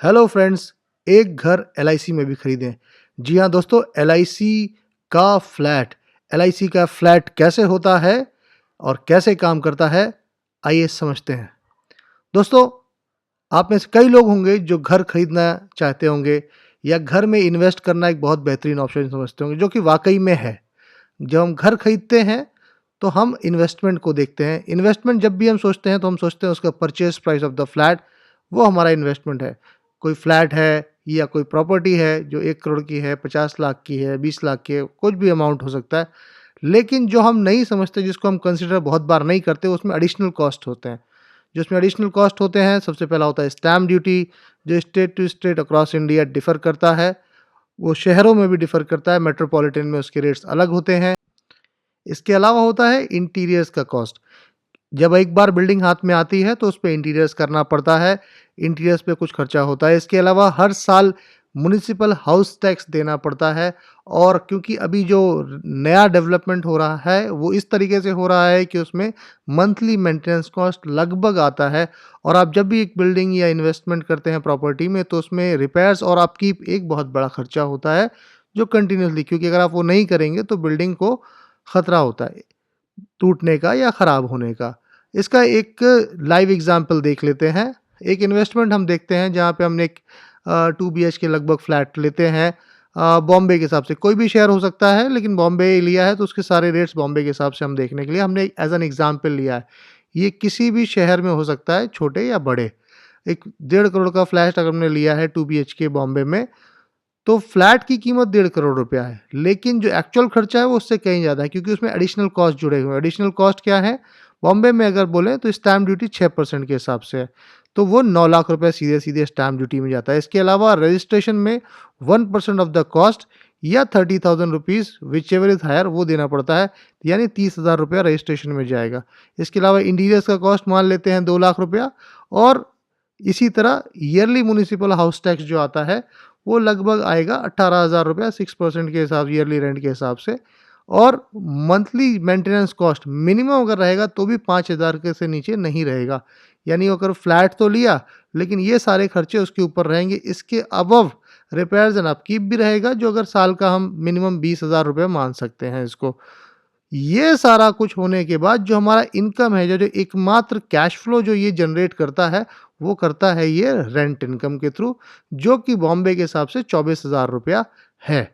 Hello friends, एक घर LIC में भी खरीदें। जी हाँ दोस्तों, एलआईसी का फ्लैट कैसे होता है और कैसे काम करता है, आइए समझते हैं। दोस्तों, आप में से कई लोग होंगे जो घर खरीदना चाहते होंगे या घर में इन्वेस्ट करना एक बहुत बेहतरीन ऑप्शन समझते होंगे, जो कि वाकई में है। जब हम घर खरीदते हैं तो हम इन्वेस्टमेंट को देखते हैं। इन्वेस्टमेंट जब भी हम सोचते हैं तो हम सोचते हैं उसका purchase price of the flat, वो हमारा इन्वेस्टमेंट है। कोई फ्लैट है या कोई प्रॉपर्टी है जो 1 करोड़ की है, 50 लाख की है, 20 लाख की है, कुछ भी अमाउंट हो सकता है। लेकिन जो हम नहीं समझते, जिसको हम कंसिडर बहुत बार नहीं करते, उसमें एडिशनल कॉस्ट होते हैं। जिसमें एडिशनल कॉस्ट होते हैं, सबसे पहला होता है स्टैम्प ड्यूटी, जो state to state across India differ करता है। वो शहरों में भी डिफर करता है, मेट्रोपॉलिटन में उसके रेट्स अलग होते हैं। इसके अलावा होता है इंटीरियर्स का कॉस्ट। जब एक बार बिल्डिंग हाथ में आती है तो उस पे इंटीरियर्स करना पड़ता है, इंटीरियर्स पे कुछ खर्चा होता है। इसके अलावा हर साल म्युनिसिपल हाउस टैक्स देना पड़ता है। और क्योंकि अभी जो नया डेवलपमेंट हो रहा है वो इस तरीके से हो रहा है कि उसमें मंथली मेंटेनेंस कॉस्ट लगभग आता है। और आप जब भी एक बिल्डिंग या इन्वेस्टमेंट करते हैं प्रॉपर्टी में तो उसमें रिपेयर्स और अपकीप एक बहुत बड़ा खर्चा होता है, जो कंटिन्यूसली, क्योंकि अगर आप वो नहीं करेंगे तो बिल्डिंग को खतरा होता है टूटने का या ख़राब होने का। इसका एक लाइव एग्ज़ाम्पल देख लेते हैं। एक इन्वेस्टमेंट हम देखते हैं जहाँ पे हमने एक 2 बीएचके लगभग फ्लैट लेते हैं बॉम्बे के हिसाब से। कोई भी शहर हो सकता है, लेकिन बॉम्बे लिया है तो उसके सारे रेट्स बॉम्बे के हिसाब से हम देखने के लिए हमने एज़ एन एग्ज़ाम्पल लिया है। ये किसी भी शहर में हो सकता है, छोटे या बड़े। एक 1.5 करोड़ का फ्लैट अगर हमने लिया है 2 बीएचके बॉम्बे में, तो फ्लैट की कीमत 1.5 करोड़ रुपया है, लेकिन जो एक्चुअल खर्चा है वो उससे कहीं ज़्यादा है, क्योंकि उसमें एडिशनल कॉस्ट जुड़े हुए हैं। एडिशनल कॉस्ट क्या है? बॉम्बे में अगर बोलें तो स्टैम्प ड्यूटी 6% के हिसाब से है, तो वो 9 लाख रुपए सीधे-सीधे स्टैम्प ड्यूटी में जाता है। इसके अलावा रजिस्ट्रेशन में 1% ऑफ द कॉस्ट या 30,000 रुपीज़ व्हिचएवर इज़ हायर, वो देना पड़ता है, यानी 30,000 रुपया रजिस्ट्रेशन में जाएगा। इसके अलावा इंटीरियर्स का कॉस्ट मान लेते हैं 2 लाख रुपया। और इसी तरह ईयरली म्युनिसिपल हाउस टैक्स जो आता है वो लगभग आएगा 18,000 रुपया 6% के हिसाब, ईयरली रेंट के हिसाब से। और मंथली मेंटेनेंस कॉस्ट मिनिमम अगर रहेगा तो भी 5,000 के से नीचे नहीं रहेगा। यानी अगर फ्लैट तो लिया, लेकिन ये सारे खर्चे उसके ऊपर रहेंगे। इसके अबव रिपेयर्स एंड अपकीप भी रहेगा, जो अगर साल का हम मिनिमम 20,000 रुपये मान सकते हैं इसको। ये सारा कुछ होने के बाद जो हमारा इनकम है, जो एकमात्र कैश फ्लो जो ये जनरेट करता है, वो करता है ये रेंट इनकम के थ्रू, जो कि बॉम्बे के हिसाब से 24,000 रुपया है।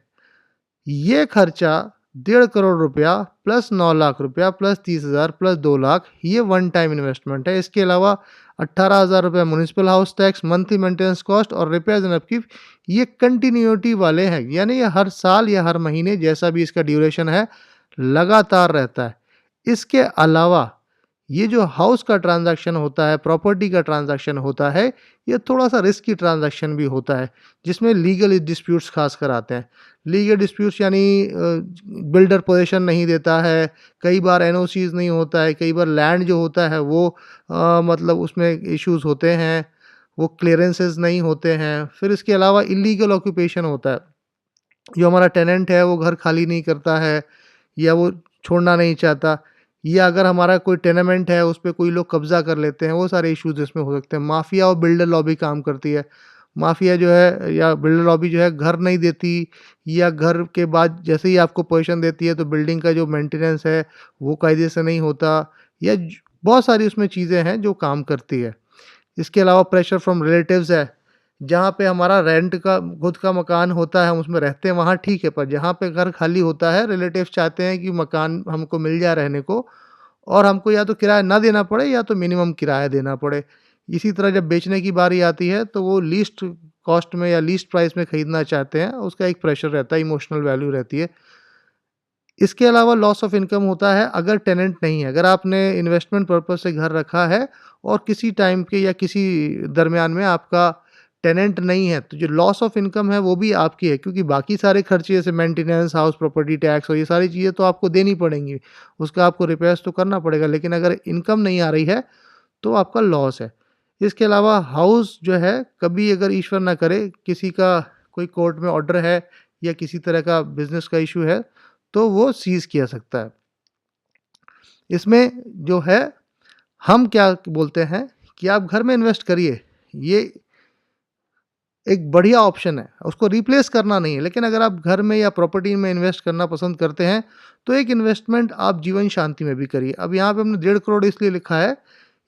ये खर्चा 1.5 करोड़ रुपया प्लस 9 लाख रुपया प्लस 30,000 प्लस 2 लाख, ये वन टाइम इन्वेस्टमेंट है। इसके अलावा 18,000 रुपया municipal house tax, monthly maintenance cost और रिपेयर्स एंड अपकीप, ये कंटिन्यूटी वाले हैं, यानी ये हर साल या हर महीने जैसा भी इसका ड्यूरेशन है लगातार रहता है। इसके अलावा ये जो हाउस का ट्रांज़ैक्शन होता है, प्रॉपर्टी का ट्रांज़ैक्शन होता है, ये थोड़ा-सा रिस्की ट्रांज़ैक्शन भी होता है, जिसमें लीगल डिस्प्यूट्स ख़ासकर आते हैं। लीगल डिस्प्यूट्स यानी बिल्डर पोज़ीशन नहीं देता है, कई बार एनओसीज़ नहीं होता है, कई बार लैंड जो होता है वो मतलब उसमें इश्यूज़ होते हैं, वो क्लीयरेंसेस नहीं होते हैं। फिर इसके अलावा इल्लीगल ऑक्यूपेशन होता है। जो हमारा टेनेंट है वो घर खाली नहीं करता है या वो छोड़ना नहीं चाहता, या अगर हमारा कोई टेनेमेंट है उस पे कोई लोग कब्ज़ा कर लेते हैं, वो सारे इश्यूज़ इसमें हो सकते हैं। माफ़िया और बिल्डर लॉबी काम करती है। माफ़िया जो है या बिल्डर लॉबी जो है घर नहीं देती, या घर के बाद जैसे ही आपको पोज़ीशन देती है तो बिल्डिंग का जो मेंटेनेंस है वो कायदे से नहीं होता, या बहुत सारी उसमें चीज़ें हैं जो काम करती है। इसके अलावा प्रेशर फ्रॉम रिलेटिव्स है, जहाँ पे हमारा रेंट का खुद का मकान होता है, हम उसमें रहते हैं वहाँ ठीक है, पर जहाँ पे घर खाली होता है, रिलेटिव्स चाहते हैं कि मकान हमको मिल जाए रहने को, और हमको या तो किराया ना देना पड़े या तो मिनिमम किराया देना पड़े। इसी तरह जब बेचने की बारी आती है तो वो लीस्ट कॉस्ट में या लीस्ट प्राइस में खरीदना चाहते हैं, उसका एक प्रेशर रहता है, इमोशनल वैल्यू रहती है। इसके अलावा लॉस ऑफ इनकम होता है अगर टेनेंट नहीं है। अगर आपने इन्वेस्टमेंट पर्पज़ से घर रखा है और किसी टाइम के या किसी दरमियान में आपका टेनेंट नहीं है, तो जो लॉस ऑफ इनकम है वो भी आपकी है, क्योंकि बाकी सारे खर्चे जैसे मेंटेनेंस, हाउस प्रॉपर्टी टैक्स और ये सारी चीज़ें तो आपको देनी पड़ेंगी। उसका आपको रिपेयर्स तो करना पड़ेगा, लेकिन अगर इनकम नहीं आ रही है तो आपका लॉस है। इसके अलावा हाउस जो है, कभी अगर ईश्वर ना करे किसी का कोई कोर्ट में ऑर्डर है या किसी तरह का बिज़नेस का इश्यू है, तो वो सीज़ किया सकता है। इसमें जो है, हम क्या बोलते हैं कि आप घर में इन्वेस्ट करिए। ये एक बढ़िया ऑप्शन है, उसको रिप्लेस करना नहीं है। लेकिन अगर आप घर में या प्रॉपर्टी में इन्वेस्ट करना पसंद करते हैं तो एक इन्वेस्टमेंट आप जीवन शांति में भी करिए। अब यहाँ पे हमने 1.5 करोड़ इसलिए लिखा है,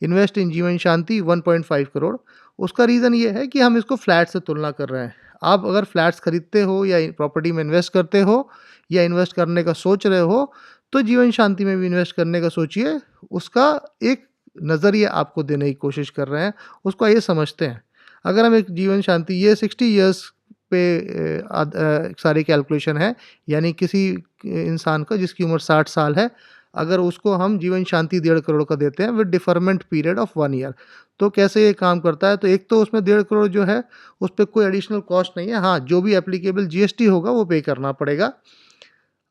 इन्वेस्ट इन जीवन शांति 1.5 करोड़। उसका रीज़न ये है कि हम इसको फ्लैट से तुलना कर रहे हैं। आप अगर फ्लैट्स खरीदते हो या प्रॉपर्टी में इन्वेस्ट करते हो या इन्वेस्ट करने का सोच रहे हो तो जीवन शांति में भी इन्वेस्ट करने का सोचिए। उसका एक नज़रिया आपको देने की कोशिश कर रहे हैं, उसको ये समझते हैं। अगर हम एक जीवन शांति, ये 60 इयर्स पे सारी कैलकुलेशन है, यानी किसी इंसान का जिसकी उम्र 60 साल है, अगर उसको हम जीवन शांति 1.5 करोड़ का देते हैं with deferment period of 1 year, तो कैसे ये काम करता है। तो एक तो उसमें 1.5 करोड़ जो है उस पर कोई एडिशनल कॉस्ट नहीं है। हाँ, जो भी एप्लीकेबल जीएसटी होगा वो पे करना पड़ेगा।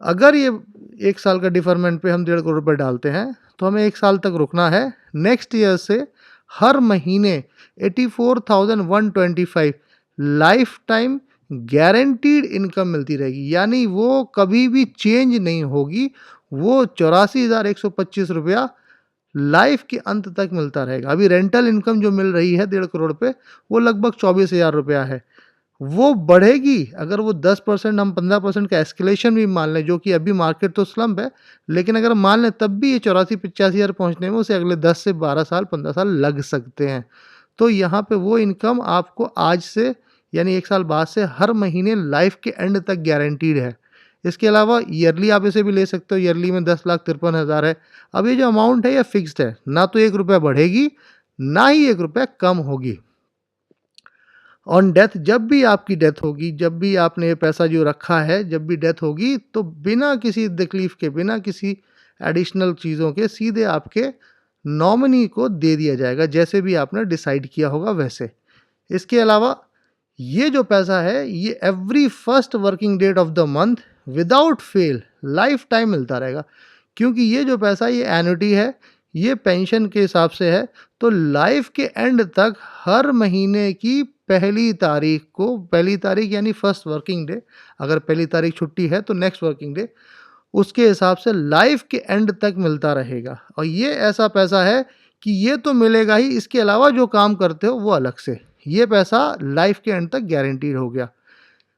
अगर ये 1 साल का डिफरमेंट पे हम 1.5 करोड़ रुपये डालते हैं तो हमें 1 साल तक रुकना है। नेक्स्ट ईयर से हर महीने 84,125 लाइफ टाइम गारंटीड इनकम मिलती रहेगी, यानी वो कभी भी चेंज नहीं होगी। वो 84,125 रुपया लाइफ के अंत तक मिलता रहेगा। अभी रेंटल इनकम जो मिल रही है 1.5 करोड़ पे, वो लगभग 24,000 रुपया है। वो बढ़ेगी अगर वो 10%, हम 15% का एस्केलेशन भी मान लें, जो कि अभी मार्केट तो स्लम्प है, लेकिन अगर मान लें तब भी ये 84-85,000 पहुँचने में उसे अगले 10 से 12 साल 15 साल लग सकते हैं। तो यहाँ पे वो इनकम आपको आज से यानी 1 साल बाद से हर महीने लाइफ के एंड तक गारंटीड है। इसके अलावा ईयरली आप इसे भी ले सकते हो, ईयरली में 10,53,000 है। अब ये जो अमाउंट है ये फिक्स्ड है, ना तो 1 रुपया बढ़ेगी ना ही 1 रुपया कम होगी। ऑन डेथ, जब भी आपकी डेथ होगी, जब भी आपने ये पैसा जो रखा है, जब भी डेथ होगी तो बिना किसी तकलीफ के, बिना किसी एडिशनल चीज़ों के सीधे आपके नॉमिनी को दे दिया जाएगा, जैसे भी आपने डिसाइड किया होगा वैसे। इसके अलावा ये जो पैसा है ये every first working date of the month without fail lifetime मिलता रहेगा, क्योंकि ये जो पैसा ये एन्युटी है, ये पेंशन के हिसाब से है। तो लाइफ के एंड तक हर महीने की पहली तारीख को, पहली तारीख यानी फर्स्ट वर्किंग डे, अगर पहली तारीख छुट्टी है तो नेक्स्ट वर्किंग डे, उसके हिसाब से लाइफ के एंड तक मिलता रहेगा। और ये ऐसा पैसा है कि ये तो मिलेगा ही, इसके अलावा जो काम करते हो वो अलग से, ये पैसा लाइफ के एंड तक गारंटीड हो गया।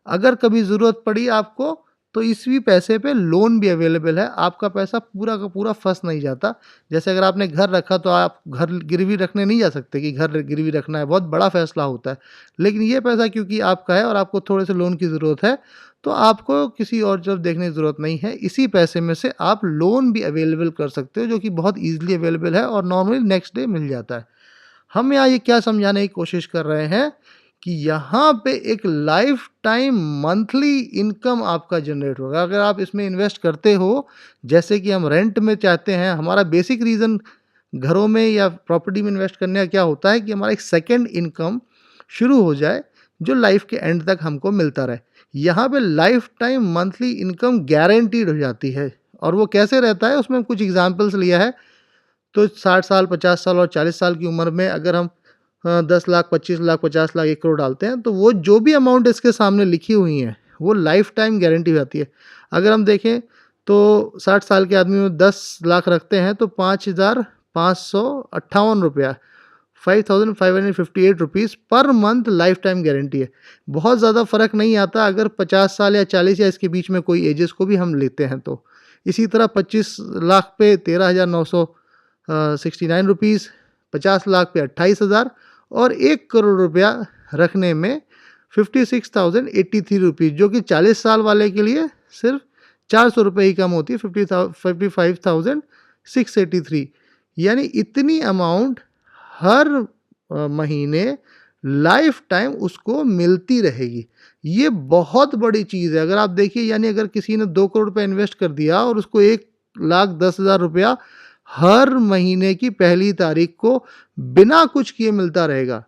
अगर कभी ज़रूरत पड़ी आपको तो इसी पैसे पे लोन भी अवेलेबल है, आपका पैसा पूरा का पूरा फंस नहीं जाता। जैसे अगर आपने घर रखा तो आप घर गिरवी रखने नहीं जा सकते कि घर गिरवी रखना है, बहुत बड़ा फैसला होता है। लेकिन ये पैसा क्योंकि आपका है और आपको थोड़े से लोन की ज़रूरत है, तो आपको किसी और तरफ देखने की ज़रूरत नहीं है। इसी पैसे में से आप लोन भी अवेलेबल कर सकते हो, जो कि बहुत ईजिली अवेलेबल है और नॉर्मली नेक्स्ट डे मिल जाता है। हम यहाँ ये क्या समझाने की कोशिश कर रहे हैं कि यहाँ पे एक लाइफ टाइम मंथली इनकम आपका जनरेट होगा अगर आप इसमें इन्वेस्ट करते हो। जैसे कि हम रेंट में चाहते हैं, हमारा बेसिक रीज़न घरों में या प्रॉपर्टी में इन्वेस्ट करने का क्या होता है कि हमारा एक सेकंड इनकम शुरू हो जाए जो लाइफ के एंड तक हमको मिलता रहे। यहाँ पे life time monthly income guaranteed हो जाती है। और वो कैसे रहता है, उसमें कुछ एग्जाम्पल्स लिया है। तो 60 साल, 50 साल और 40 साल की उम्र में अगर हम 10 लाख, 25 लाख, 50 लाख, 1 करोड़ डालते हैं तो वो जो भी अमाउंट इसके सामने लिखी हुई हैं वो लाइफ टाइम गारंटी हो जाती है। अगर हम देखें तो 60 साल के आदमी में 10 लाख रखते हैं तो 5,558 रुपया, 5,558 rupees per month life time guarantee है। बहुत ज़्यादा फ़र्क नहीं आता अगर 50 साल या 40 या इसके बीच में कोई एजेस को भी हम लेते हैं तो। इसी तरह 25 लाख पे 13,969 रुपीज़, 50 लाख पे 28,000 और 1 करोड़ रुपया रखने में 56,083 रुपीज़, जो कि 40 साल वाले के लिए सिर्फ 400 रुपये ही कम होती है, 55,683। यानी इतनी अमाउंट हर महीने लाइफ टाइम उसको मिलती रहेगी। ये बहुत बड़ी चीज़ है। अगर आप देखिए, यानी अगर किसी ने 2 करोड़ रुपये इन्वेस्ट कर दिया और उसको 1,10,000 रुपया हर महीने की पहली तारीख को बिना कुछ किए मिलता रहेगा,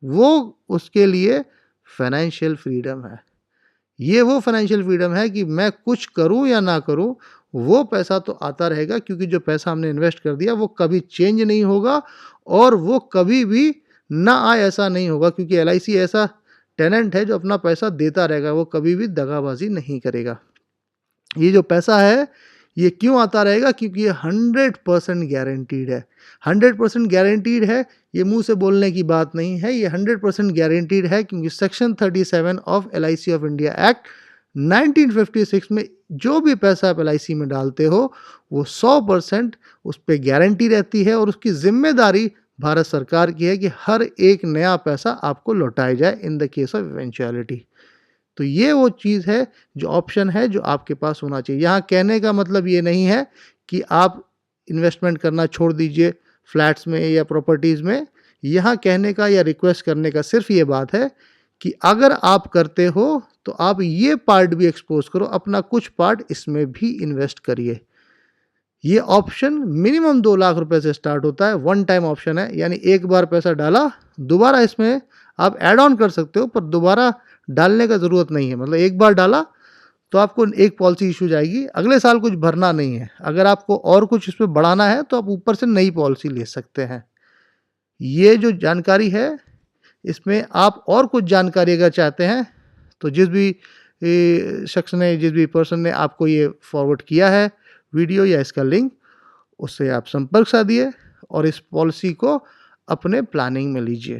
वो उसके लिए फाइनेंशियल फ्रीडम है। ये वो फाइनेंशियल फ्रीडम है कि मैं कुछ करूं या ना करूं, वो पैसा तो आता रहेगा, क्योंकि जो पैसा हमने इन्वेस्ट कर दिया वो कभी चेंज नहीं होगा और वो कभी भी ना आए ऐसा नहीं होगा, क्योंकि LIC ऐसा टेनेंट है जो अपना पैसा देता रहेगा, वो कभी भी दगाबाजी नहीं करेगा। ये जो पैसा है ये क्यों आता रहेगा? क्योंकि ये 100% गारंटीड है। 100% गारंटीड है, ये मुँह से बोलने की बात नहीं है, ये 100% गारंटीड है क्योंकि section 37 of LIC of India act 1956 में जो भी पैसा आप एलआईसी में डालते हो, वो 100% उस पे गारंटी रहती है और उसकी ज़िम्मेदारी भारत सरकार की है कि हर एक नया पैसा आपको लौटाया जाए in the case of eventuality. तो ये वो चीज़ है, जो ऑप्शन है, जो आपके पास होना चाहिए। यहाँ कहने का मतलब ये नहीं है कि आप इन्वेस्टमेंट करना छोड़ दीजिए फ्लैट्स में या प्रॉपर्टीज़ में। यहाँ कहने का या रिक्वेस्ट करने का सिर्फ ये बात है कि अगर आप करते हो तो आप ये पार्ट भी एक्सपोज़ करो, अपना कुछ पार्ट इसमें भी इन्वेस्ट करिए। ये ऑप्शन मिनिमम 2 लाख रुपए से स्टार्ट होता है, वन टाइम ऑप्शन है, यानी एक बार पैसा डाला, दोबारा इसमें आप ऐड ऑन कर सकते हो, पर दोबारा डालने का ज़रूरत नहीं है। मतलब एक बार डाला तो आपको एक पॉलिसी इशू जाएगी, अगले साल कुछ भरना नहीं है। अगर आपको और कुछ इसमें बढ़ाना है तो आप ऊपर से नई पॉलिसी ले सकते हैं। ये जो जानकारी है, इसमें आप और कुछ जानकारी अगर चाहते हैं तो जिस भी शख्स ने, जिस भी पर्सन ने आपको ये फॉरवर्ड किया है वीडियो या इसका लिंक, उससे आप संपर्क साधिए और इस पॉलिसी को अपने प्लानिंग में लीजिए।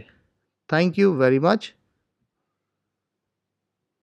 Thank you very much.